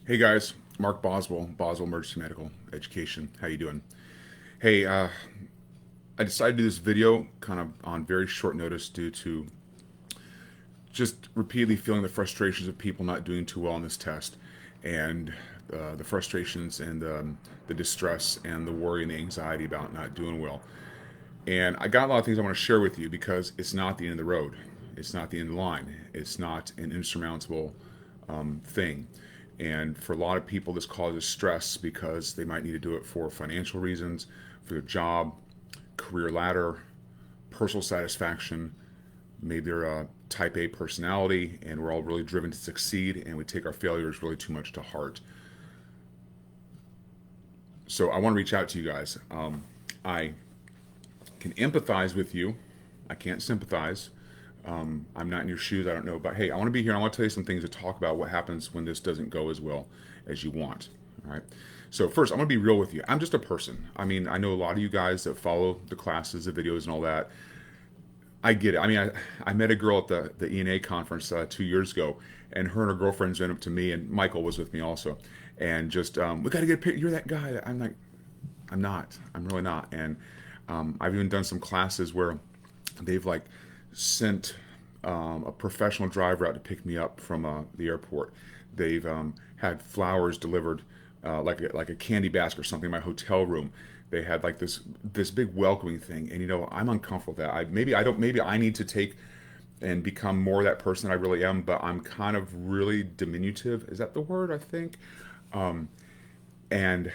Hey guys, Mark Boswell, Boswell Emergency Medical Education. How you doing? Hey, I decided to do this video kind of on very short notice due to just repeatedly feeling the frustrations of people not doing too well on this test, and the frustrations and the distress and the worry and the anxiety about not doing well. And I got a lot of things I want to share with you because it's not the end of the road. It's not the end of the line. It's not an insurmountable thing. And for a lot of people, this causes stress because they might need to do it for financial reasons, for their job, career ladder, personal satisfaction. Maybe they're a type A personality and we're all really driven to succeed and we take our failures really too much to heart. So I want to reach out to you guys. I can empathize with you. I can't sympathize. I'm not in your shoes. I don't know. But hey, I want to be here. I want to tell you some things to talk about what happens when this doesn't go as well as you want. All right. So first, I'm going to be real with you. I'm just a person. I mean, I know a lot of you guys that follow the classes, the videos, and all that. I get it. I mean, I met a girl at the ENA conference 2 years ago, and her and her girlfriends went up to me, and Michael was with me also, and just we got to get a picture. You're that guy. I'm like, I'm not. I'm really not. And I've even done some classes where they've like sent a professional driver out to pick me up from the airport. They've had flowers delivered like a candy basket or something in my hotel room. They had like this big welcoming thing, and I'm uncomfortable with that. Maybe I need to take and become more that person that I really am, but I'm kind of really diminutive. Is that the word? I think. And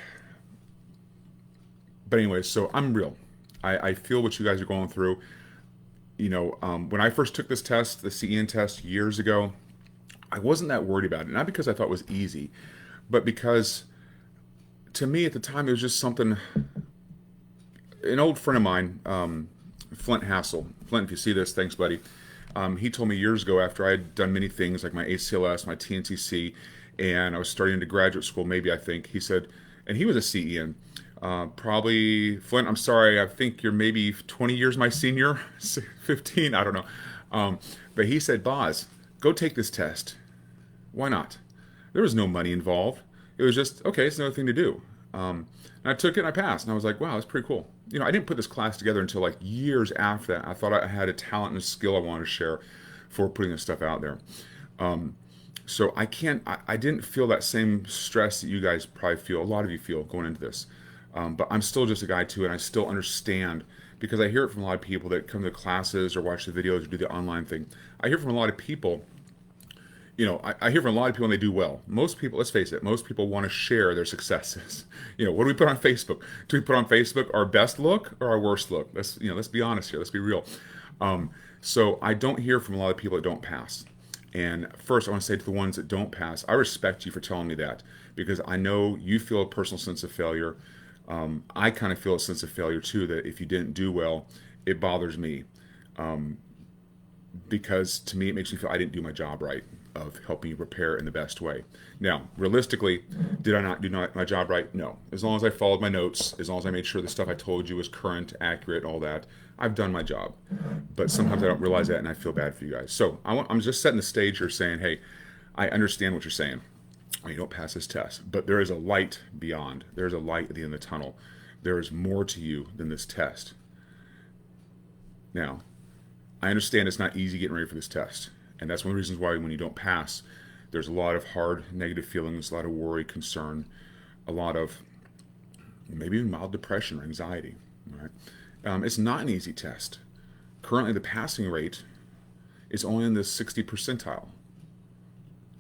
but anyway, so I'm real. I feel what you guys are going through. When I first took this test, the CEN test years ago, I wasn't that worried about it. Not because I thought it was easy, but because to me at the time it was just something. An old friend of mine, Flint Hassel. Flint, if you see this, thanks, buddy. He told me years ago after I had done many things like my ACLS, my TNCC, and I was starting into graduate school, maybe I think. He said, and he was a CEN. Probably, Flint, I'm sorry, I think you're maybe 20 years my senior, 15, I don't know. But he said, Boz, go take this test. Why not? There was no money involved. It was just, okay, it's another thing to do. And I took it and I passed. And I was like, wow, that's pretty cool. I didn't put this class together until like years after that. I thought I had a talent and a skill I wanted to share for putting this stuff out there. So I didn't feel that same stress that you guys probably feel, a lot of you feel going into this. But I'm still just a guy too, and I still understand because I hear it from a lot of people that come to classes or watch the videos or do the online thing. I hear from a lot of people, I hear from a lot of people when they do well. Most people, let's face it, most people want to share their successes. What do we put on Facebook? Do we put on Facebook our best look or our worst look? Let's be honest here. Let's be real. So I don't hear from a lot of people that don't pass. And first, I want to say to the ones that don't pass, I respect you for telling me that because I know you feel a personal sense of failure. I kind of feel a sense of failure too, that if you didn't do well, it bothers me. Because to me, it makes me feel I didn't do my job right of helping you prepare in the best way. Now, realistically, did I not do my job right? No. As long as I followed my notes, as long as I made sure the stuff I told you was current, accurate, all that, I've done my job. But sometimes I don't realize that and I feel bad for you guys. So I'm just setting the stage here saying, hey, I understand what you're saying. You don't pass this test, but there is a light beyond. There's a light at the end of the tunnel. There is more to you than this test. Now, I understand it's not easy getting ready for this test. And that's one of the reasons why when you don't pass, there's a lot of hard negative feelings, a lot of worry, concern, a lot of maybe even mild depression or anxiety. All right? It's not an easy test. Currently, the passing rate is only in the 60 percentile.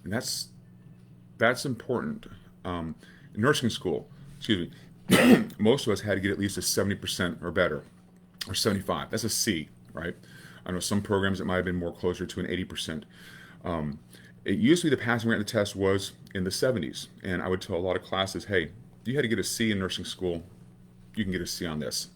And that's important. In nursing school, excuse me, most of us had to get at least a 70% or better, or 75. That's a C, right? I know some programs it might have been more closer to an 80%. It used to be the passing rate of the test was in the 70s, and I would tell a lot of classes, hey, you had to get a C in nursing school, you can get a C on this.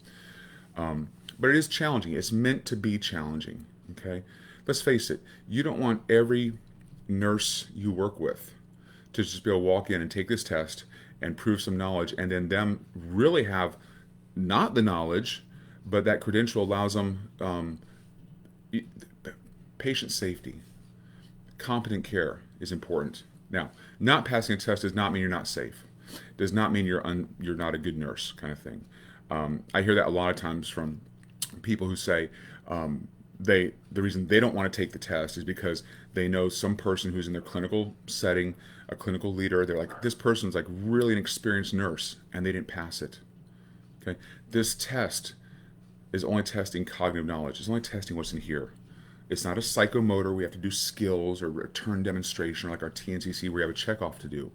But it is challenging. It's meant to be challenging, okay? Let's face it, you don't want every nurse you work with to just be able to walk in and take this test and prove some knowledge and then them really have not the knowledge, but that credential allows them patient safety. Competent care is important. Now, not passing a test does not mean you're not safe. Does not mean you're not a good nurse, kind of thing. I hear that a lot of times from people who say the reason they don't want to take the test is because they know some person who's in their clinical setting, a clinical leader. They're like, this person's like really an experienced nurse, and they didn't pass it. Okay, this test is only testing cognitive knowledge. It's only testing what's in here. It's not a psychomotor. We have to do skills or a turn demonstration like our TNCC where you have a checkoff to do.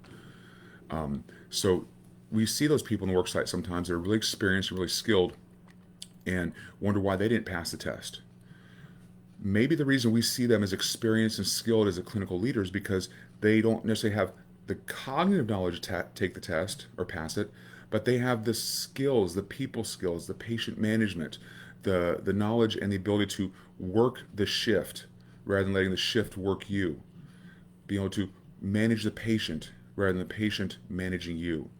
So we see those people in the work site sometimes that are really experienced and really skilled and wonder why they didn't pass the test. Maybe the reason we see them as experienced and skilled as a clinical leader is because they don't necessarily have the cognitive knowledge to take the test or pass it, but they have the skills, the people skills, the patient management, the knowledge and the ability to work the shift rather than letting the shift work you. Being able to manage the patient rather than the patient managing you.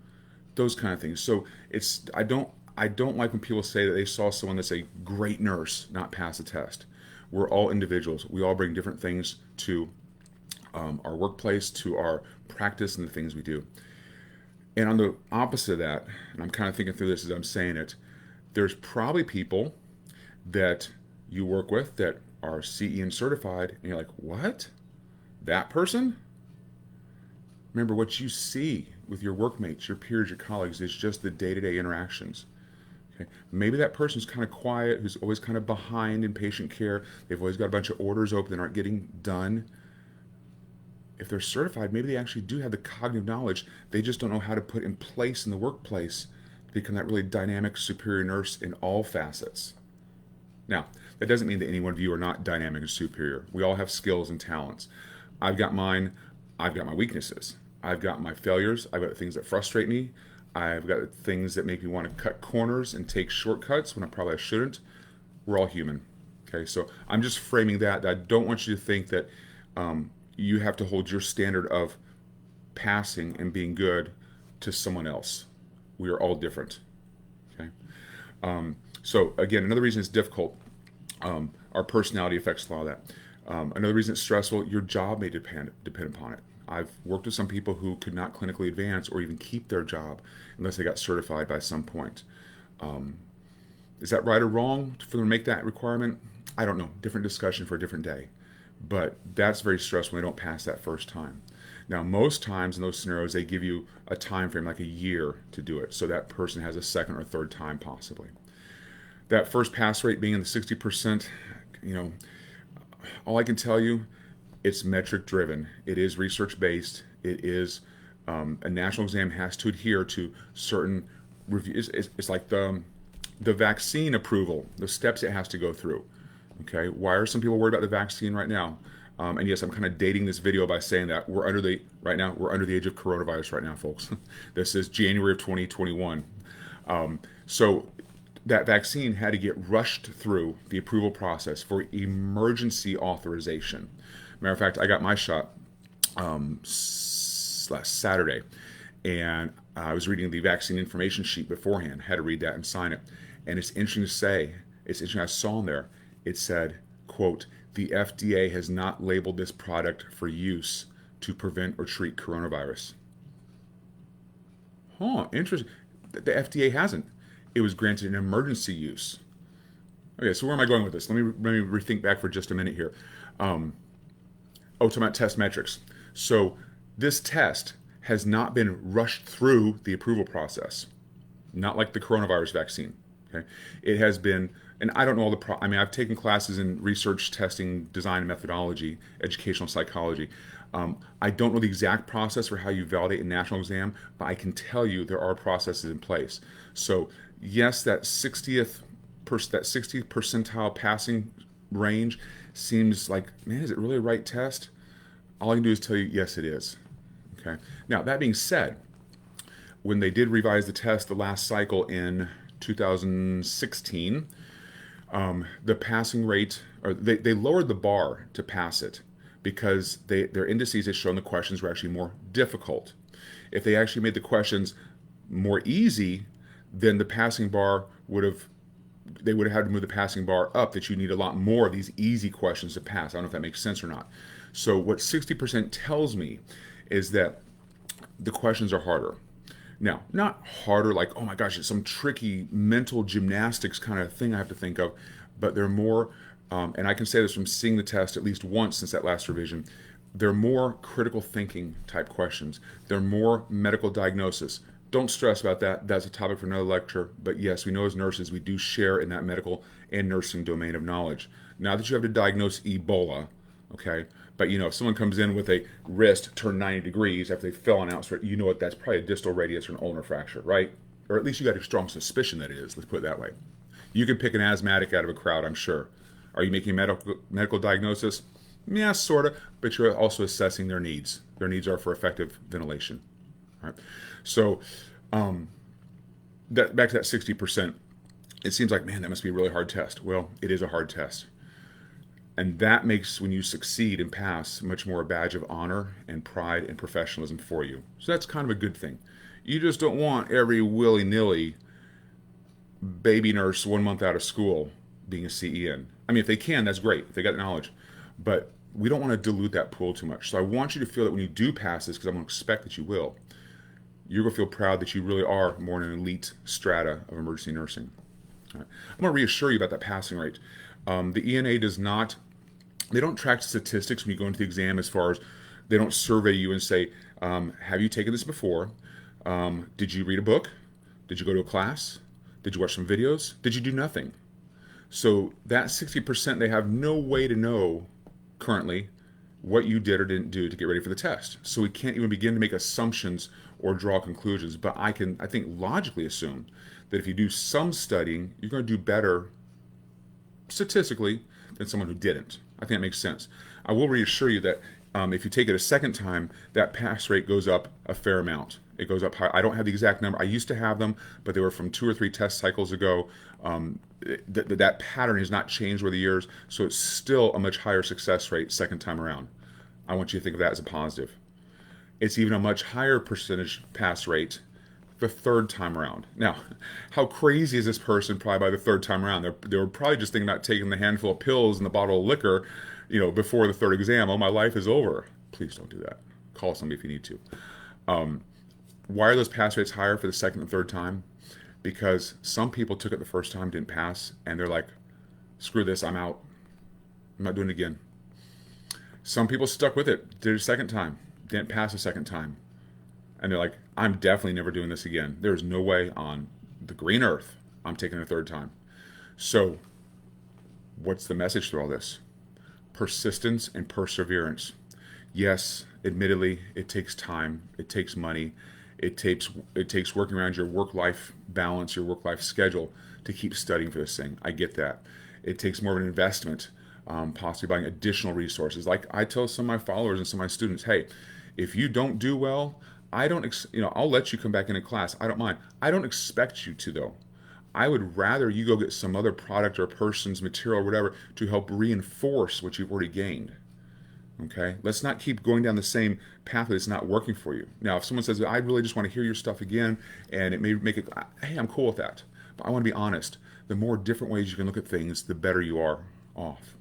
Those kind of things. So I don't like when people say that they saw someone that's a great nurse not pass a test. We're all individuals. We all bring different things to our workplace, to our practice, and the things we do. And on the opposite of that, and I'm kind of thinking through this as I'm saying it, there's probably people that you work with that are CEN certified, and you're like, what? That person? Remember, what you see with your workmates, your peers, your colleagues is just the day-to-day interactions. Okay? Maybe that person's kind of quiet, who's always kind of behind in patient care. They've always got a bunch of orders open that aren't getting done. If they're certified, maybe they actually do have the cognitive knowledge. They just don't know how to put in place in the workplace to become that really dynamic, superior nurse in all facets. Now, that doesn't mean that any one of you are not dynamic and superior. We all have skills and talents. I've got mine. I've got my weaknesses. I've got my failures. I've got things that frustrate me. I've got things that make me want to cut corners and take shortcuts when I probably shouldn't. We're all human. Okay, so I'm just framing that. I don't want you to think that you have to hold your standard of passing and being good to someone else. We are all different. Okay. So again, another reason it's difficult, our personality affects a lot of that. Another reason it's stressful, your job may depend upon it. I've worked with some people who could not clinically advance or even keep their job unless they got certified by some point. Is that right or wrong for them to make that requirement? I don't know. Different discussion for a different day. But that's very stressful when they don't pass that first time. Now, most times in those scenarios, they give you a time frame, like a year, to do it. So that person has a second or third time possibly. That first pass rate being in the 60%, all I can tell you, it's metric driven. It is research based. It is a national exam has to adhere to certain reviews. It's like the vaccine approval, the steps it has to go through. Okay, why are some people worried about the vaccine right now? And yes, I'm kind of dating this video by saying that we're under the age of coronavirus right now, folks. This is January of 2021. So that vaccine had to get rushed through the approval process for emergency authorization. Matter of fact, I got my shot last Saturday, and I was reading the vaccine information sheet beforehand. Had to read that and sign it. And it's interesting to say, I saw in there, it said, quote, the FDA has not labeled this product for use to prevent or treat coronavirus. Interesting. The FDA hasn't. It was granted an emergency use. Okay, so where am I going with this? Let me rethink back for just a minute here. Talking about test metrics. So this test has not been rushed through the approval process, not like the coronavirus vaccine. Okay, it has been, and I don't know all the. I've taken classes in research, testing, design, and methodology, educational psychology. I don't know the exact process for how you validate a national exam, but I can tell you there are processes in place. So yes, that 60th percentile passing range seems like, man, is it really a right test? All I can do is tell you, yes, it is. Okay. Now, that being said, when they did revise the test the last cycle in 2016, the passing rate, or they lowered the bar to pass it because their indices had shown the questions were actually more difficult. If they actually made the questions more easy, then the passing bar they would have had to move the passing bar up, that you need a lot more of these easy questions to pass. I don't know if that makes sense or not. So what 60% tells me is that the questions are harder. Now, not harder like, oh my gosh, it's some tricky mental gymnastics kind of thing I have to think of, but they're more, and I can say this from seeing the test at least once since that last revision, they're more critical thinking type questions. They're more medical diagnosis. Don't stress about that. That's a topic for another lecture. But yes, we know as nurses, we do share in that medical and nursing domain of knowledge. Now that you have to diagnose Ebola, okay, but if someone comes in with a wrist turned 90 degrees after they fell on outside, you know what, that's probably a distal radius or an ulnar fracture, right? Or at least you got a strong suspicion that it is. Let's put it that way. You can pick an asthmatic out of a crowd, I'm sure. Are you making medical diagnosis? Yeah, sort of, but you're also assessing their needs. Their needs are for effective ventilation. All right. So, back to that 60%, it seems like, man, that must be a really hard test. Well, it is a hard test. And that makes, when you succeed and pass, much more a badge of honor and pride and professionalism for you. So that's kind of a good thing. You just don't want every willy-nilly baby nurse 1 month out of school being a CEN. I mean, if they can, that's great, if they got the knowledge. But we don't want to dilute that pool too much. So I want you to feel that when you do pass this, because I'm going to expect that you will, you're going to feel proud that you really are more in an elite strata of emergency nursing. All right. I'm going to reassure you about that passing rate. The ENA does not, they don't track statistics when you go into the exam as far as, they don't survey you and say, have you taken this before? Did you read a book? Did you go to a class? Did you watch some videos? Did you do nothing? So that 60%, they have no way to know currently what you did or didn't do to get ready for the test. So we can't even begin to make assumptions or draw conclusions. But I think logically assume that if you do some studying, you're going to do better statistically than someone who didn't. I think that makes sense. I will reassure you that if you take it a second time, that pass rate goes up a fair amount. It goes up high. I don't have the exact number. I used to have them, but they were from 2 or 3 test cycles ago. That pattern has not changed over the years, so it's still a much higher success rate second time around. I want you to think of that as a positive. It's even a much higher percentage pass rate the third time around. Now, how crazy is this person probably by the third time around? They were probably just thinking about taking the handful of pills and the bottle of liquor, before the third exam. Oh, my life is over. Please don't do that. Call somebody if you need to. Why are those pass rates higher for the second and third time? Because some people took it the first time, didn't pass, and they're like, screw this, I'm out. I'm not doing it again. Some people stuck with it, did it a second time, didn't pass a second time. And they're like, I'm definitely never doing this again. There's no way on the green earth I'm taking it a third time. So what's the message through all this? Persistence and perseverance. Yes, admittedly, it takes time, it takes money, it takes working around your work-life balance, your work-life schedule to keep studying for this thing. I get that. It takes more of an investment, possibly buying additional resources. Like I tell some of my followers and some of my students, hey, if you don't do well, I'll let you come back into class. I don't mind. I don't expect you to, though. I would rather you go get some other product or person's material or whatever to help reinforce what you've already gained. Okay? Let's not keep going down the same path that's not working for you. Now, if someone says, I really just want to hear your stuff again, and it may make it, hey, I'm cool with that. But I want to be honest. The more different ways you can look at things, the better you are off.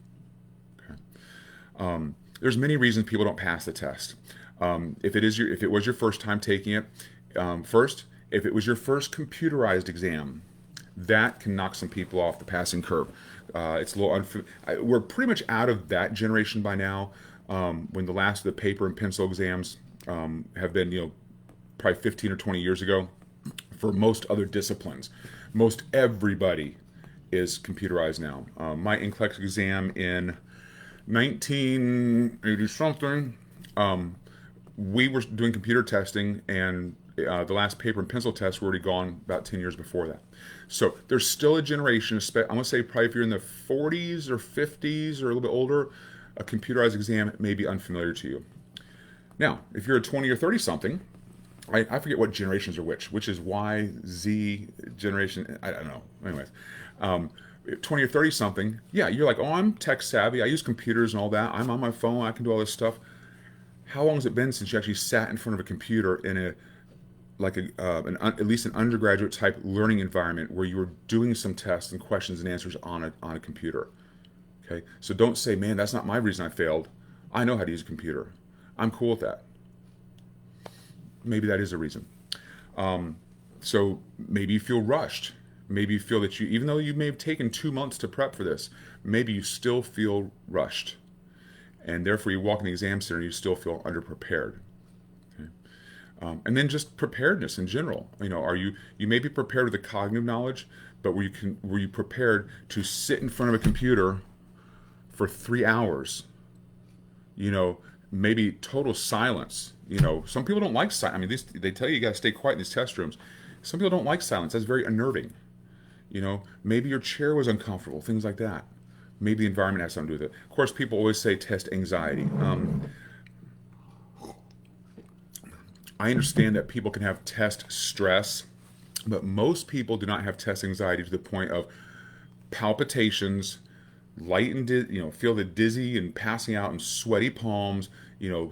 Okay? There's many reasons people don't pass the test. If it was your first time taking it, if it was your first computerized exam, that can knock some people off the passing curve. It's a little we're pretty much out of that generation by now. When the last of the paper and pencil exams have been, probably 15 or 20 years ago, for most other disciplines, most everybody is computerized now. My NCLEX exam in 1980 something, we were doing computer testing, and the last paper and pencil tests were already gone about 10 years before that. So there's still a generation, I'm going to say probably if you're in the 40s or 50s or a little bit older, a computerized exam may be unfamiliar to you. Now, if you're a 20 or 30 something, I forget what generations are which is Y, Z generation, I don't know. Anyways, 20 or 30 something, yeah, you're like, oh, I'm tech savvy, I use computers and all that, I'm on my phone, I can do all this stuff. How long has it been since you actually sat in front of a computer in at least an undergraduate type learning environment where you were doing some tests and questions and answers on a computer? Okay, so don't say, man, that's not my reason I failed. I know how to use a computer. I'm cool with that. maybe that is a reason. So maybe you feel rushed. Maybe you feel that even though you may have taken 2 months to prep for this, maybe you still feel rushed. And therefore you walk in the exam center and you still feel underprepared. Okay? And then just preparedness in general. You may be prepared with the cognitive knowledge, but were you prepared to sit in front of a computer for 3 hours? Maybe total silence. Some people don't like silence. I mean, they tell you got to stay quiet in these test rooms. Some people don't like silence. That's very unnerving. Maybe your chair was uncomfortable, things like that. Maybe the environment has something to do with it. Of course, people always say test anxiety. I understand that people can have test stress, but most people do not have test anxiety to the point of palpitations, light and feel the dizzy and passing out and sweaty palms,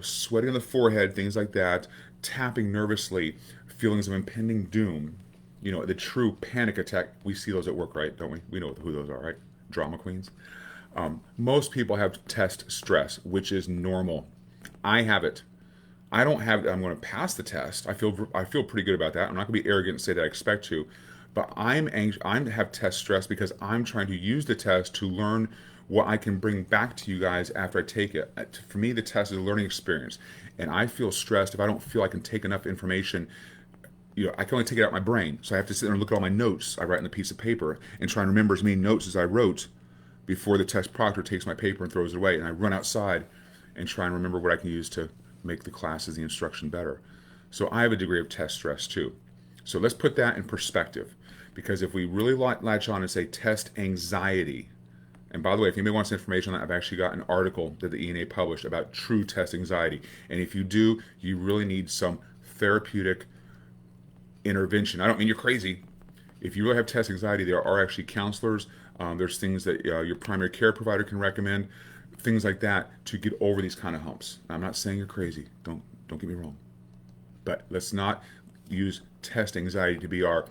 sweating on the forehead, things like that, tapping nervously, feelings of impending doom, the true panic attack. We see those at work, right? Don't we? We know who those are, right? Drama queens. Most people have test stress, which is normal. I have it. I don't have it. I'm going to pass the test. I feel pretty good about that. I'm not going to be arrogant and say that I expect to, but I'm have test stress because I'm trying to use the test to learn what I can bring back to you guys after I take it. For me, the test is a learning experience, and I feel stressed if I don't feel I can take enough information. I can only take it out of my brain, so I have to sit there and look at all my notes I write on a piece of paper and try and remember as many notes as I wrote before the test proctor takes my paper and throws it away, and I run outside and try and remember what I can use to make the classes, the instruction better. So I have a degree of test stress too. So let's put that in perspective, because if we really latch on and say test anxiety, and by the way, if anybody wants information on that, I've actually got an article that the ENA published about true test anxiety. And if you do, you really need some therapeutic intervention. I don't mean you're crazy. If you really have test anxiety, there are actually counselors. There's things that your primary care provider can recommend, things like that, to get over these kind of humps. I'm not saying you're crazy. Don't get me wrong. But let's not use test anxiety to be our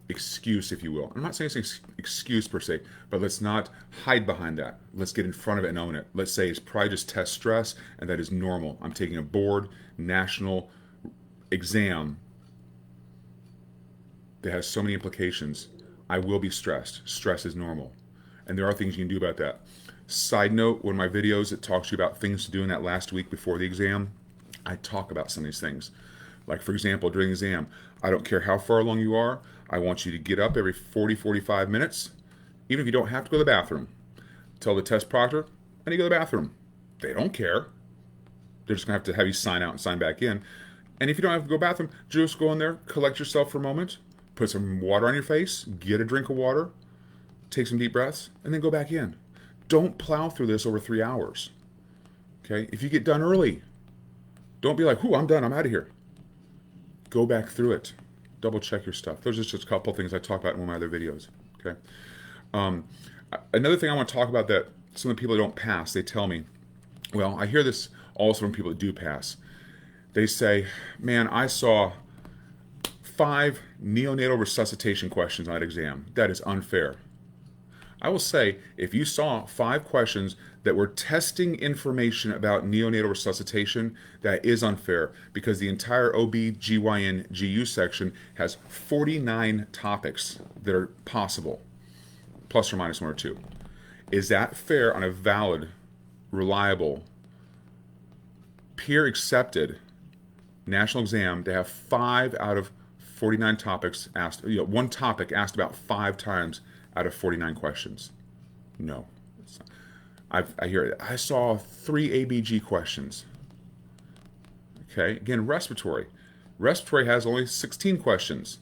excuse, if you will. I'm not saying it's an excuse per se, but let's not hide behind that. Let's get in front of it and own it. Let's say it's probably just test stress, and that is normal. I'm taking a board national exam that has so many implications. I will be stressed. Stress is normal. And there are things you can do about that. Side note, one of my videos that talks to you about things to do in that last week before the exam, I talk about some of these things. Like, for example, during the exam, I don't care how far along you are, I want you to get up every 40-45 minutes, even if you don't have to go to the bathroom. Tell the test proctor, I need to go to the bathroom. They don't care. They're just going to have you sign out and sign back in. And if you don't have to go to the bathroom, just go in there, collect yourself for a moment, put some water on your face, get a drink of water, take some deep breaths, and then go back in. Don't plow through this over 3 hours. Okay? If you get done early, don't be like, I'm done, I'm out of here. Go back through it. Double check your stuff. Those are just a couple things I talk about in one of my other videos. Okay. Another thing I want to talk about that some of the people that don't pass, they tell me, well, I hear this also from people that do pass. They say, man, I saw 5 neonatal resuscitation questions on that exam. That is unfair. I will say, if you saw 5 questions that were testing information about neonatal resuscitation, that is unfair, because the entire OB/GYN GU section has 49 topics that are possible, plus or minus 1 or 2. Is that fair on a valid, reliable, peer-accepted national exam to have 5 out of 49 topics asked, one topic asked about 5 times out of 49 questions? No. I hear it. I saw 3 ABG questions. Okay, again, respiratory. Respiratory has only 16 questions.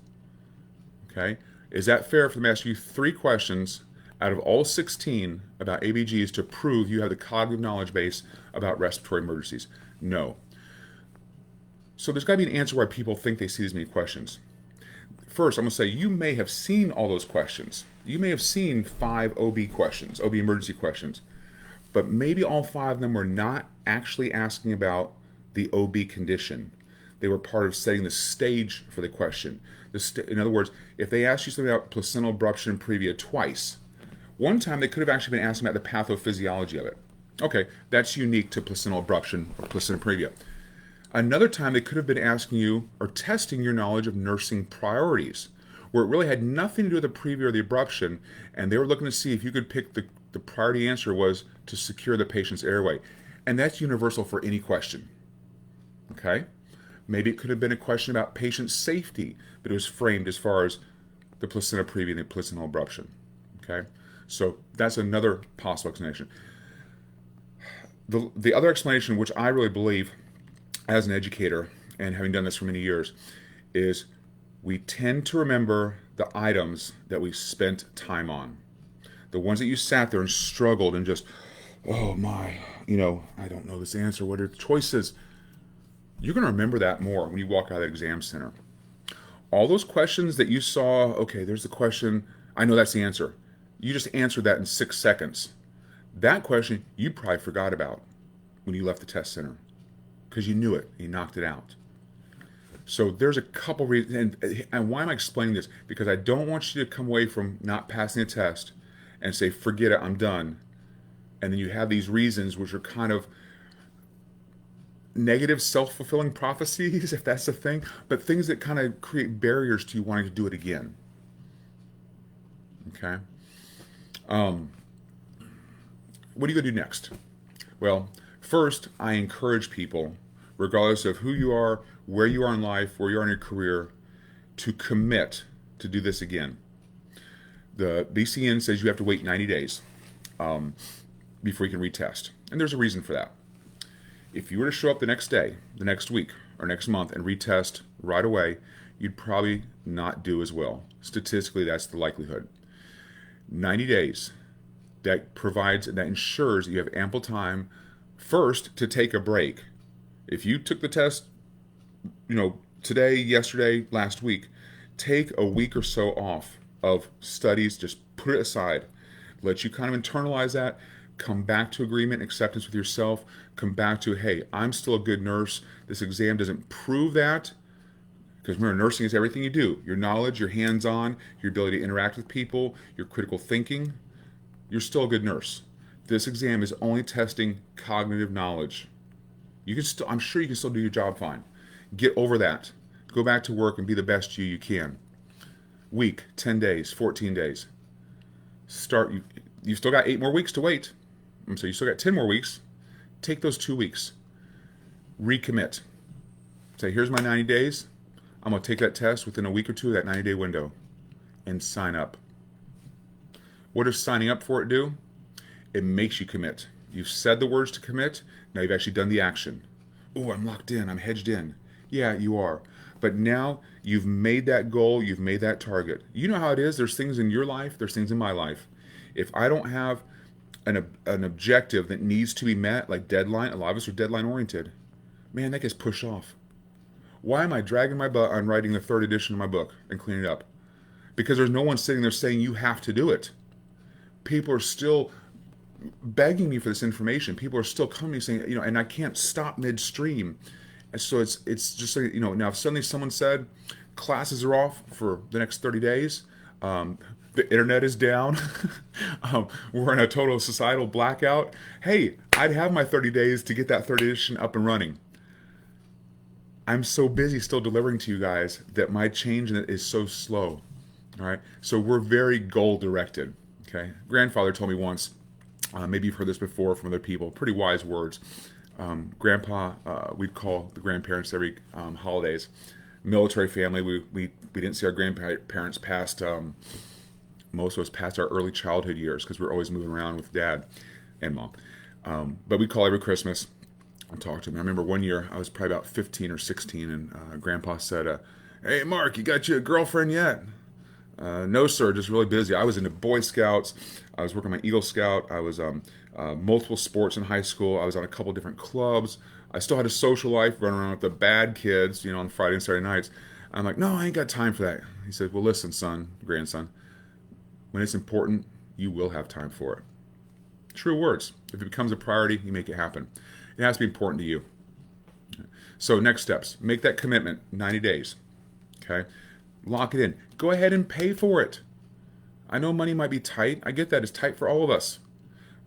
Okay, is that fair for them to ask you 3 questions out of all 16 about ABGs to prove you have the cognitive knowledge base about respiratory emergencies? No. So there's got to be an answer why people think they see these many questions. First, I'm going to say you may have seen all those questions. You may have seen 5 OB questions, OB emergency questions, but maybe all 5 of them were not actually asking about the OB condition. They were part of setting the stage for the question. In other words, if they asked you something about placental abruption previa twice, one time they could have actually been asking about the pathophysiology of it. Okay, that's unique to placental abruption or placenta previa. Another time they could have been asking you or testing your knowledge of nursing priorities, where it really had nothing to do with the preview or the abruption, and they were looking to see if you could pick the priority answer was to secure the patient's airway. And that's universal for any question. Okay? Maybe it could have been a question about patient safety, but it was framed as far as the placenta preview and the placental abruption. Okay? So that's another possible explanation. The other explanation, which I really believe as an educator and having done this for many years, is we tend to remember the items that we spent time on. The ones that you sat there and struggled and just, oh my, I don't know this answer. What are the choices? You're going to remember that more when you walk out of the exam center. All those questions that you saw, okay, there's the question, I know that's the answer. You just answered that in 6 seconds. That question you probably forgot about when you left the test center because you knew it, you knocked it out. So there's a couple reasons, and why am I explaining this? Because I don't want you to come away from not passing a test and say, forget it, I'm done. And then you have these reasons which are kind of negative self-fulfilling prophecies, if that's the thing, but things that kind of create barriers to you wanting to do it again. Okay? What are you going to do next? Well, first, I encourage people, regardless of who you are, where you are in life, where you are in your career, to commit to do this again. The BCN says you have to wait 90 days before you can retest. And there's a reason for that. If you were to show up the next day, the next week, or next month and retest right away, you'd probably not do as well. Statistically, that's the likelihood. 90 days, that ensures that you have ample time, first, to take a break. If you took the test, today, yesterday, last week, take a week or so off of studies, just put it aside. Let you kind of internalize that, come back to agreement, acceptance with yourself, come back to, hey, I'm still a good nurse. This exam doesn't prove that, because remember, nursing is everything you do. Your knowledge, your hands-on, your ability to interact with people, your critical thinking. You're still a good nurse. This exam is only testing cognitive knowledge. I'm sure you can still do your job fine. Get over that. Go back to work and be the best you can. Week, 10 days, 14 days. You've still got 8 more weeks to wait. So you still got 10 more weeks. Take those 2 weeks. Recommit. Say, here's my 90 days. I'm going to take that test within a week or two of that 90-day window and sign up. What does signing up for it do? It makes you commit. You've said the words to commit. Now you've actually done the action. Oh, I'm locked in. I'm hedged in. Yeah, you are. But now you've made that goal. You've made that target. You know how it is. There's things in your life. There's things in my life. If I don't have an objective that needs to be met, like deadline, a lot of us are deadline oriented. Man, that gets pushed off. Why am I dragging my butt on writing the 3rd edition of my book and cleaning it up? Because there's no one sitting there saying you have to do it. People are still begging me for this information. People are still coming saying, and I can't stop midstream. And so it's just like, now if suddenly someone said classes are off for the next 30 days, the internet is down, we're in a total societal blackout. Hey, I'd have my 30 days to get that 3rd edition up and running. I'm so busy still delivering to you guys that my change in it is so slow. All right. So we're very goal directed. Okay. Grandfather told me once, maybe you've heard this before from other people, pretty wise words. Grandpa, we'd call the grandparents every holidays. Military family, we didn't see our grandparents past, most of us past our early childhood years because we were always moving around with dad and mom. But we'd call every Christmas and talk to him. I remember one year I was probably about 15 or 16 and Grandpa said, hey, Mark, you got you a girlfriend yet? No, sir, just really busy. I was into Boy Scouts. I was working on my Eagle Scout. I was multiple sports in high school. I was on a couple different clubs. I still had a social life, running around with the bad kids, on Friday and Saturday nights. I'm like, no, I ain't got time for that. He said, well, listen, son, grandson, when it's important, you will have time for it. True words. If it becomes a priority, you make it happen. It has to be important to you. So next steps, make that commitment, 90 days. Okay? Lock it in. Go ahead and pay for it. I know money might be tight. I get that. It's tight for all of us.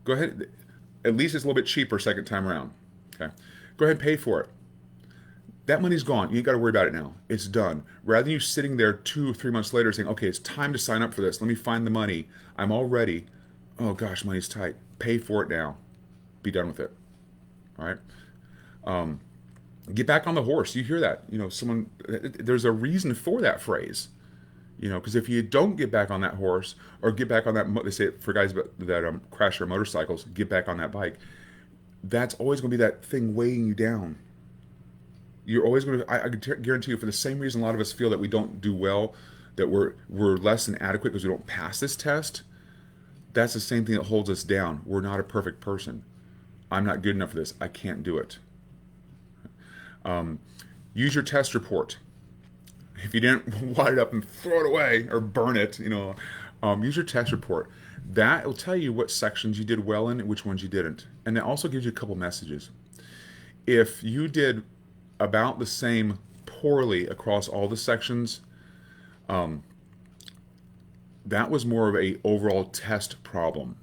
Go ahead. At least it's a little bit cheaper second time around. Okay? Go ahead and pay for it. That money's gone. You ain't got to worry about it now. It's done. Rather than you sitting there 2 or 3 months later saying, okay, it's time to sign up for this. Let me find the money. I'm all ready. Oh gosh, money's tight. Pay for it now. Be done with it. All right. Um, get back on the horse. You hear that? Someone. There's a reason for that phrase. Because if you don't get back on that horse or get back on that, they say it for guys that crash their motorcycles, get back on that bike. That's always going to be that thing weighing you down. You're always going to. I guarantee you, for the same reason a lot of us feel that we don't do well, that we're less than adequate because we don't pass this test. That's the same thing that holds us down. We're not a perfect person. I'm not good enough for this. I can't do it. Use your test report. If you didn't wad it up and throw it away or burn it, use your test report. That will tell you what sections you did well in and which ones you didn't. And it also gives you a couple messages. If you did about the same poorly across all the sections, that was more of a overall test problem.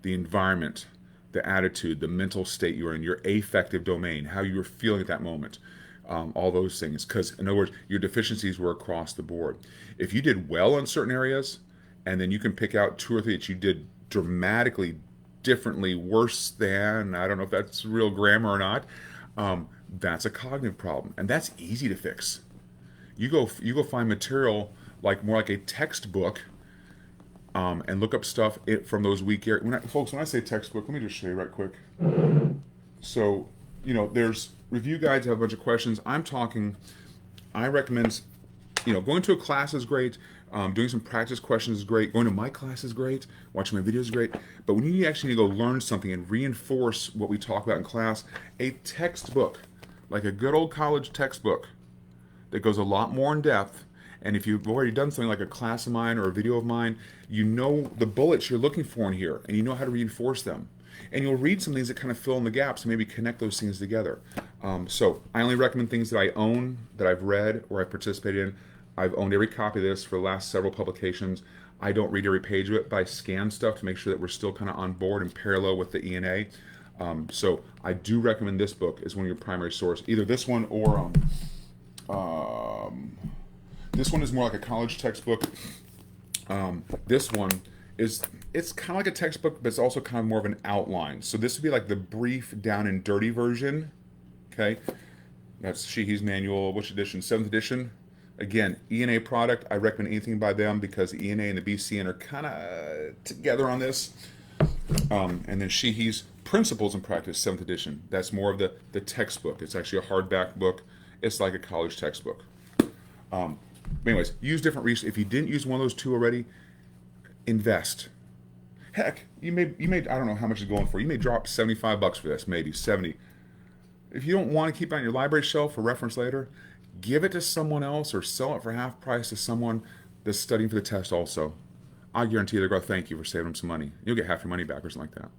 The environment, the attitude, the mental state you were in, your affective domain, how you were feeling at that moment. All those things, because in other words, your deficiencies were across the board. If you did well in certain areas, and then you can pick out 2 or 3 that you did dramatically differently, worse than, I don't know if that's real grammar or not, that's a cognitive problem, and that's easy to fix. You go find material more like a textbook, and look up stuff from those weak areas. Folks, when I say textbook, let me just show you right quick. So, there's review guides have a bunch of questions. I recommend, going to a class is great. Doing some practice questions is great. Going to my class is great. Watching my videos is great. But when you actually need to go learn something and reinforce what we talk about in class, a textbook, like a good old college textbook that goes a lot more in depth. And if you've already done something like a class of mine or a video of mine, you know the bullets you're looking for in here, and you know how to reinforce them. And you'll read some things that kind of fill in the gaps and maybe connect those things together. So I only recommend things that I own, that I've read, or I've participated in. I've owned every copy of this for the last several publications. I don't read every page of it, but I scan stuff to make sure that we're still kind of on board and parallel with the ENA. So I do recommend this book as one of your primary source. Either this one or this one is more like a college textbook. This one it's kind of like a textbook, but it's also kind of more of an outline. So this would be like the brief down and dirty version. Okay, that's Sheehy's manual. Which edition? 7th edition. Again, ENA product. I recommend anything by them because the ENA and the BCN are kind of together on this. And then Sheehy's Principles in Practice, 7th edition. That's more of the textbook. It's actually a hardback book. It's like a college textbook. Anyways, use different resources. If you didn't use one of those 2 already, invest. Heck, you may I don't know how much it's going for. You may drop $75 for this, maybe 70. If you don't want to keep it on your library shelf for reference later, give it to someone else or sell it for half price to someone that's studying for the test also. I guarantee they're going to thank you for saving them some money. You'll get half your money back or something like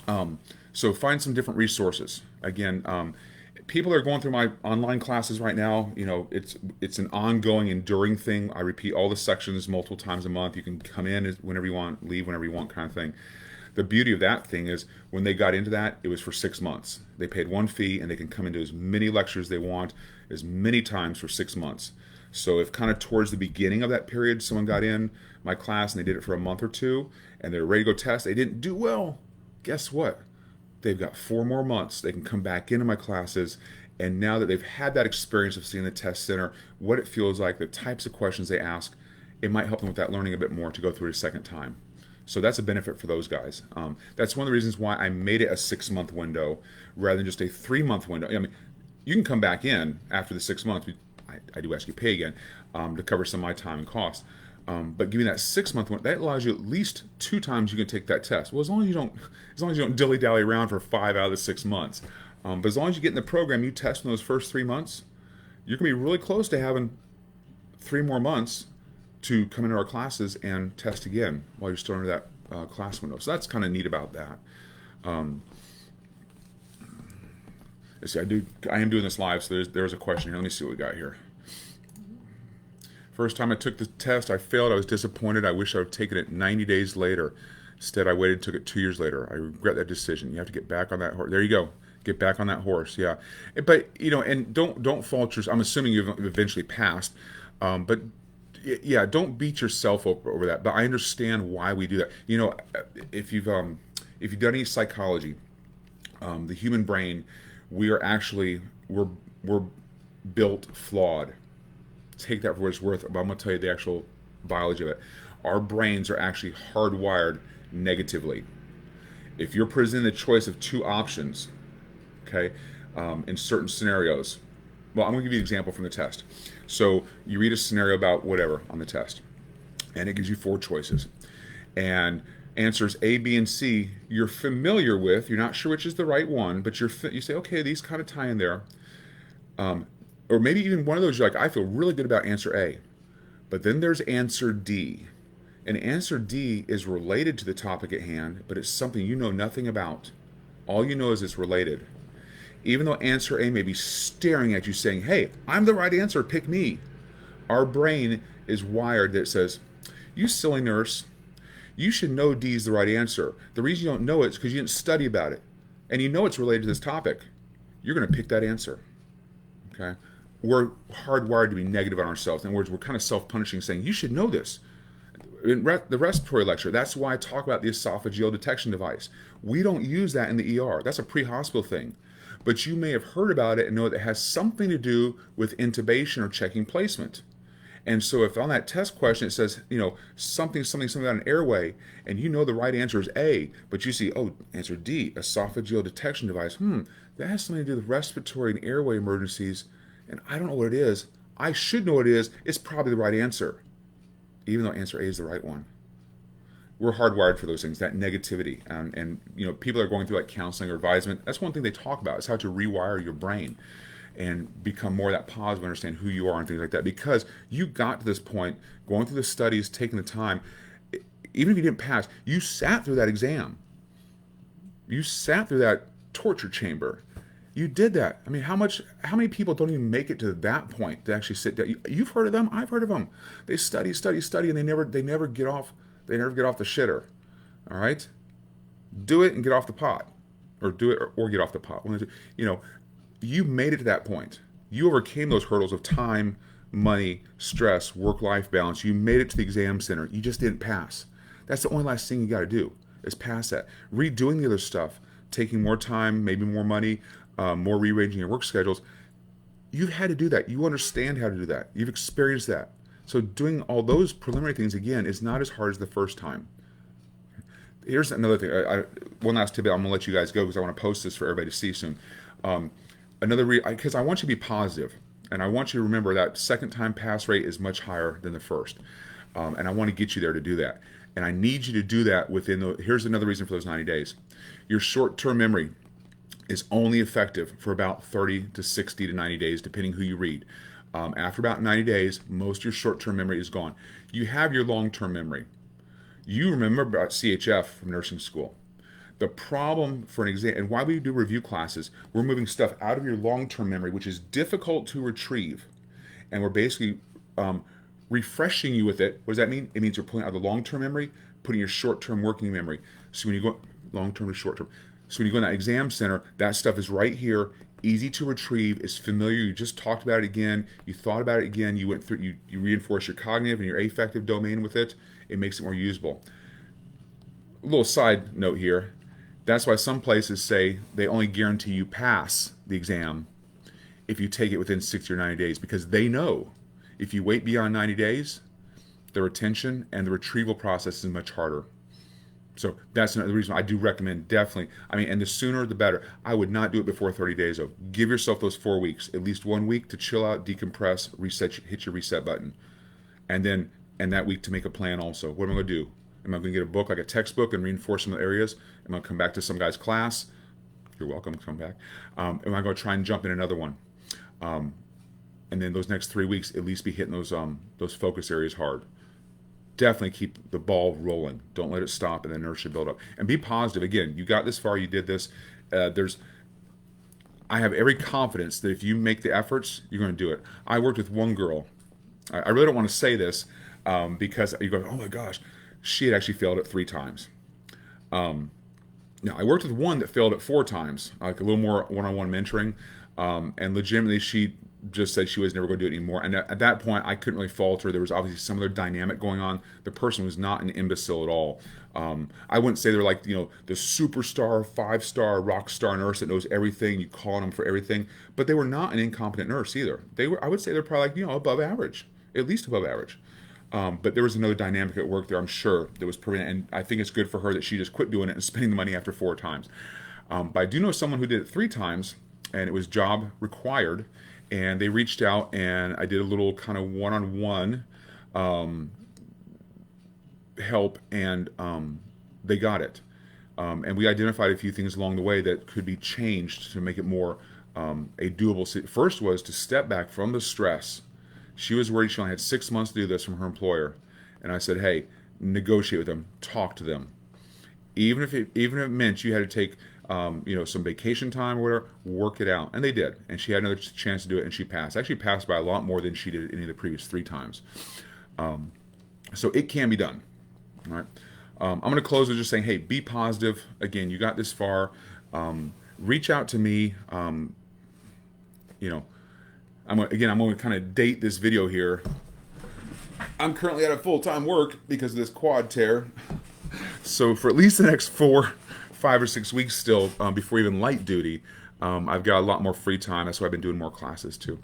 that. So find some different resources. Again, people are going through my online classes right now. It's an ongoing, enduring thing. I repeat all the sections multiple times a month. You can come in whenever you want, leave whenever you want, kind of thing. The beauty of that thing is when they got into that, it was for 6 months. They paid one fee and they can come into as many lectures they want, as many times for 6 months. So if kind of towards the beginning of that period, someone got in my class and they did it for a month or 2 and they're ready to go test, they didn't do well. Guess what? They've got 4 more months. They can come back into my classes, and now that they've had that experience of seeing the test center, what it feels like, the types of questions they ask, it might help them with that learning a bit more to go through it a second time. So that's a benefit for those guys. That's one of the reasons why I made it a 6-month window rather than just a 3-month window. I mean, you can come back in after the 6 months. I do ask you to pay again to cover some of my time and cost. But giving that 6-month one, that allows you at least 2 times you can take that test. Well, as long as you don't dilly-dally around for 5 out of the 6 months. But as long as you get in the program, you test in those first 3 months, you're going to be really close to having 3 more months to come into our classes and test again while you're still under that class window. So that's kind of neat about that. Let's see, I am doing this live, so there's a question here. Let me see what we got here. First time I took the test, I failed. I was disappointed. I wish I would have taken it 90 days later. Instead, I waited and took it 2 years later. I regret that decision. You have to get back on that horse. There you go. Get back on that horse, yeah. But and don't fault your. I'm assuming you've eventually passed, but yeah, don't beat yourself up over that. But I understand why we do that. If you've done any psychology, the human brain, we're built flawed. Take that for what it's worth. But I'm gonna tell you the actual biology of it. Our brains are actually hardwired negatively. If you're presented the choice of two options, okay, in certain scenarios. Well, I'm going to give you an example from the test. So you read a scenario about whatever on the test, and it gives you four choices. And answers A, B, and C you're familiar with. You're not sure which is the right one, but you say, okay, these kind of tie in there. Or maybe even one of those, you're like, I feel really good about answer A. But then there's answer D. And answer D is related to the topic at hand, but it's something you know nothing about. All you know is it's related. Even though answer A may be staring at you saying, hey, I'm the right answer, pick me. Our brain is wired that says, you silly nurse, you should know D is the right answer. The reason you don't know it is because you didn't study about it. And you know it's related to this topic. You're going to pick that answer. Okay? We're hardwired to be negative on ourselves. In other words, we're kind of self-punishing, saying, you should know this. In the respiratory lecture, that's why I talk about the esophageal detection device. We don't use that in the ER. That's a pre-hospital thing. But you may have heard about it and know that it has something to do with intubation or checking placement. And so if on that test question it says, something about an airway, and you know the right answer is A, but you see, oh, answer D, esophageal detection device, that has something to do with respiratory and airway emergencies, and I don't know what it is. I should know what it is. It's probably the right answer, even though answer A is the right one. We're hardwired for those things, that negativity. And people are going through like counseling or advisement. That's one thing they talk about, is how to rewire your brain and become more of that positive, understand who you are and things like that. Because you got to this point, going through the studies, taking the time, even if you didn't pass, you sat through that exam. You sat through that torture chamber. You did that. I mean, how many people don't even make it to that point to actually sit down? You've heard of them. I've heard of them. They study, and they never get off. They never get off the shitter. All right, do it and get off the pot, or do it or get off the pot. You made it to that point. You overcame those hurdles of time, money, stress, work-life balance. You made it to the exam center. You just didn't pass. That's the only last thing you got to do is pass that. Redoing the other stuff, taking more time, maybe more money, more rearranging your work schedules. You've had to do that. You understand how to do that. You've experienced that. So doing all those preliminary things again is not as hard as the first time. Here's another thing. One last tip. I'm going to let you guys go because I want to post this for everybody to see soon. Because I want you to be positive, and I want you to remember that second time pass rate is much higher than the first, and I want to get you there to do that. And I need you to do that here's another reason for those 90 days. Your short-term memory is only effective for about 30 to 60 to 90 days, depending who you read. After about 90 days, most of your short-term memory is gone. You have your long-term memory. You remember about CHF from nursing school. The problem for an exam, and why we do review classes, we're moving stuff out of your long-term memory, which is difficult to retrieve, and we're basically refreshing you with it. What does that mean? It means we're pulling out the long-term memory, putting your short-term working memory. So when you go long-term to short-term, so when you go in that exam center, that stuff is right here, easy to retrieve, is familiar. You just talked about it again. You thought about it again. You went through. You reinforce your cognitive and your affective domain with it. It makes it more usable. A little side note here. That's why some places say they only guarantee you pass the exam if you take it within 60 or 90 days, because they know if you wait beyond 90 days, the retention and the retrieval process is much harder. So that's another reason I do recommend, definitely. And the sooner the better. I would not do it before 30 days though. Give yourself those 4 weeks, at least 1 week to chill out, decompress, reset, hit your reset button, and that week to make a plan also. What am I going to do? Am I going to get a book, like a textbook, and reinforce some areas? Am I going to come back to some guy's class? You're welcome to come back. Am I going to try and jump in another one? And then those next 3 weeks, at least be hitting those focus areas hard. Definitely keep the ball rolling. Don't let it stop, and the inertia build up. And be positive. Again, you got this far. You did this. I have every confidence that if you make the efforts, you're going to do it. I worked with one girl. I really don't want to say this because you go, oh my gosh. She had actually failed it 3 times. Now, I worked with one that failed it 4 times, like a little more one-on-one mentoring, and legitimately she just said she was never going to do it anymore. And at that point, I couldn't really fault her. There was obviously some other dynamic going on. The person was not an imbecile at all. I wouldn't say they're like, the superstar, 5-star, rock star nurse that knows everything. You call on them for everything, but they were not an incompetent nurse either. They were, I would say, they're probably like, above average, at least above average. But there was another dynamic at work there, I'm sure, that was permanent. And I think it's good for her that she just quit doing it and spending the money after 4 times. But I do know someone who did it 3 times, and it was job required. And they reached out, and I did a little kind of one-on-one help, and they got it. And we identified a few things along the way that could be changed to make it more a doable. First was to step back from the stress. She was worried she only had 6 months to do this from her employer. And I said, hey, negotiate with them, talk to them. Even if it meant you had to take some vacation time or whatever, work it out. And they did. And she had another chance to do it, and she passed. Actually passed by a lot more than she did any of the previous 3 times. So it can be done. All right. I'm going to close with just saying, hey, be positive. Again, you got this far. Reach out to me. I'm going to kind of date this video here. I'm currently out of full-time work because of this quad tear. So for at least the next 4, 5, or 6 weeks still, before even light duty, I've got a lot more free time. That's why I've been doing more classes too.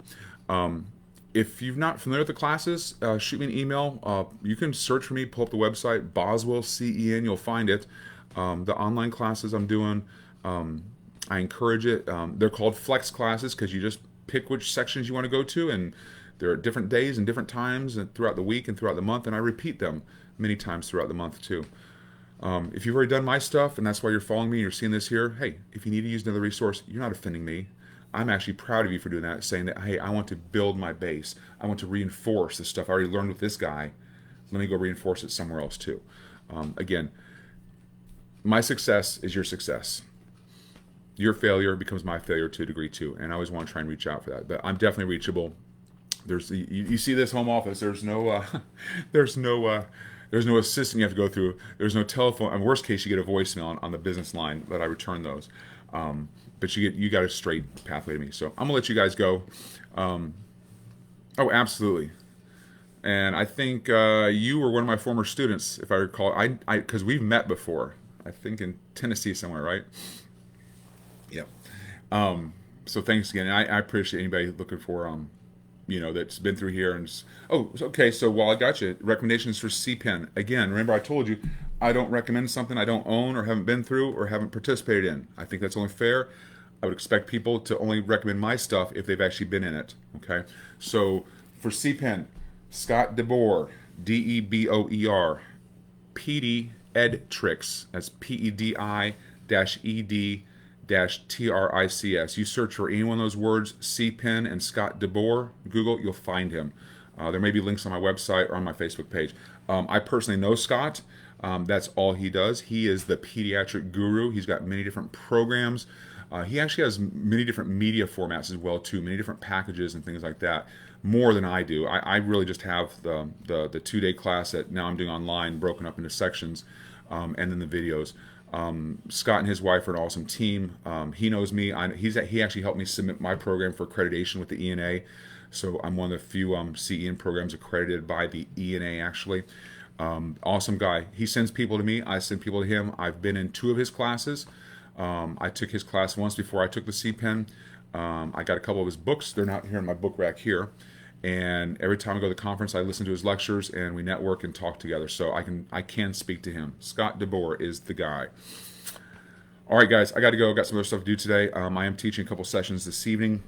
If you're not familiar with the classes, shoot me an email. You can search for me, pull up the website, Boswell, CEN, you'll find it. The online classes I'm doing, I encourage it. They're called flex classes because you just pick which sections you want to go to, and there are different days and different times and throughout the week and throughout the month, and I repeat them many times throughout the month too. If you've already done my stuff and that's why you're following me and you're seeing this here, hey, if you need to use another resource, you're not offending me. I'm actually proud of you for doing that, saying that, hey, I want to build my base. I want to reinforce the stuff I already learned with this guy. Let me go reinforce it somewhere else too. Again, my success is your success. Your failure becomes my failure to a degree too, and I always want to try and reach out for that. But I'm definitely reachable. There's you see this home office. There's no there's no assistant you have to go through. There's no telephone. In worst case, you get a voicemail on the business line, but I return those. But you got a straight pathway to me. So I'm gonna let you guys go. Oh, absolutely. And I think you were one of my former students, if I recall. Because we've met before. I think in Tennessee somewhere, right? Yeah. So thanks again. And I appreciate anybody looking for that's been through here. And okay. So while I got you, recommendations for CPEN. Again, remember I told you I don't recommend something I don't own or haven't been through or haven't participated in. I think that's only fair. I would expect people to only recommend my stuff if they've actually been in it. Okay. So for CPEN, Scott DeBoer, DEBOER, PD EdTricks. That's PEDI-ED-TRICS. You search for any one of those words, CPEN and Scott DeBoer, Google, you'll find him. There may be links on my website or on my Facebook page. I personally know Scott. That's all he does. He is the pediatric guru. He's got many different programs. He actually has many different media formats as well too, many different packages and things like that, more than I do. I really just have the 2-day class that now I'm doing online, broken up into sections, and then the videos. Scott and his wife are an awesome team. He knows me. He actually helped me submit my program for accreditation with the ENA. So I'm one of the few CEN programs accredited by the ENA actually. Awesome guy. He sends people to me. I send people to him. I've been in 2 of his classes. I took his class once before I took the CPEN. I got a couple of his books. They're not here in my book rack here. And every time I go to the conference, I listen to his lectures and we network and talk together. So I can speak to him. Scott DeBoer is the guy. All right, guys, I got to go. Got some other stuff to do today. I am teaching a couple sessions this evening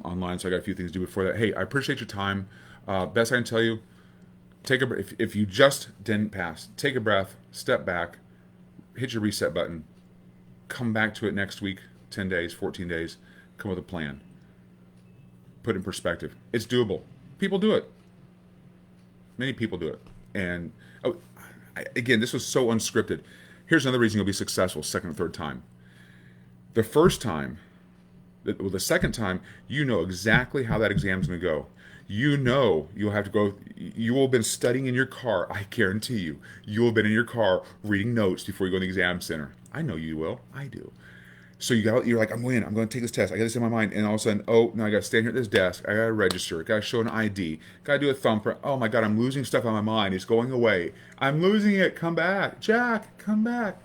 online, so I got a few things to do before that. Hey, I appreciate your time. Best I can tell you, if you just didn't pass, take a breath, step back, hit your reset button, come back to it next week, 10 days, 14 days, come with a plan. Put it in perspective. It's doable. People do it. Many people do it. And again, this was so unscripted. Here's another reason you'll be successful second or third time. The second time, you know exactly how that exam's going to go. You know you'll have to go, you will have been studying in your car, I guarantee you. You will have been in your car reading notes before you go to the exam center. I know you will. I do. So you're like, I'm going to take this test. I got this in my mind, and all of a sudden, oh no, I got to stand here at this desk. I got to register. Got to show an ID. Got to do a thumbprint. Oh my God, I'm losing stuff on my mind. It's going away. I'm losing it. Come back, Jack. Come back.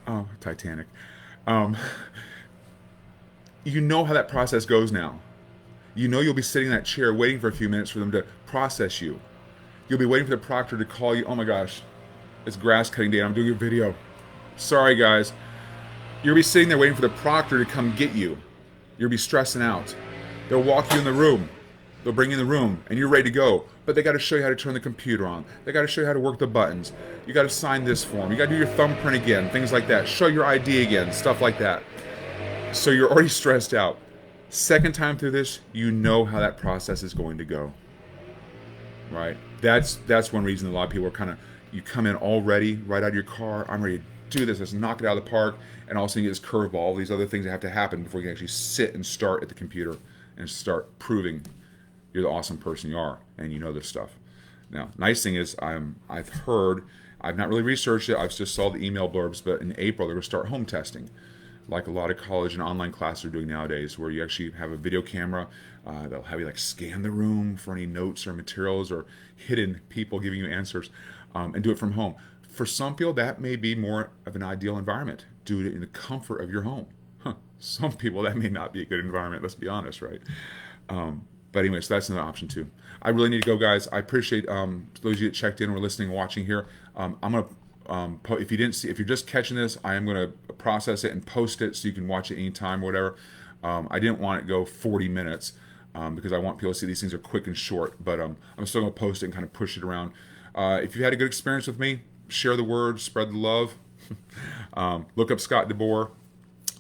Oh, Titanic. Um, you know how that process goes now. You know you'll be sitting in that chair waiting for a few minutes for them to process you. You'll be waiting for the proctor to call you. Oh my gosh, it's grass cutting day. I'm doing a video. Sorry guys. You'll be sitting there waiting for the proctor to come get you. You'll be stressing out. They'll walk you in the room. They'll bring you in the room, and you're ready to go. But they got to show you how to turn the computer on. They got to show you how to work the buttons. You got to sign this form. You got to do your thumbprint again, things like that. Show your ID again, stuff like that. So you're already stressed out. Second time through this, you know how that process is going to go. Right? That's one reason a lot of people are kind of, you come in all ready, right out of your car. I'm ready to do this. Let's knock it out of the park. And all of a sudden you get this curveball, all these other things that have to happen before you can actually sit and start at the computer and start proving you're the awesome person you are and you know this stuff. Now, nice thing is I've heard, I've not really researched it, I've just saw the email blurbs, but in April they're going to start home testing, like a lot of college and online classes are doing nowadays, where you actually have a video camera. They'll have you like scan the room for any notes or materials or hidden people giving you answers, and do it from home. For some people, that may be more of an ideal environment. Do it in the comfort of your home. Some people, that may not be a good environment, let's be honest, right? But anyway, so that's another option too. I really need to go, guys. I appreciate those of you that checked in or listening and watching here. I'm going to, if you didn't see, if you're just catching this, I am going to process it and post it so you can watch it anytime or whatever. I didn't want it to go 40 minutes because I want people to see these things are quick and short, but I'm still going to post it and kind of push it around. If you had a good experience with me, share the word, spread the love. Look up Scott DeBoer.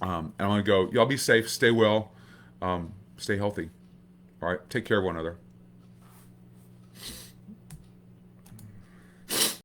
And I want to go, y'all be safe, stay well, stay healthy. All right, take care of one another.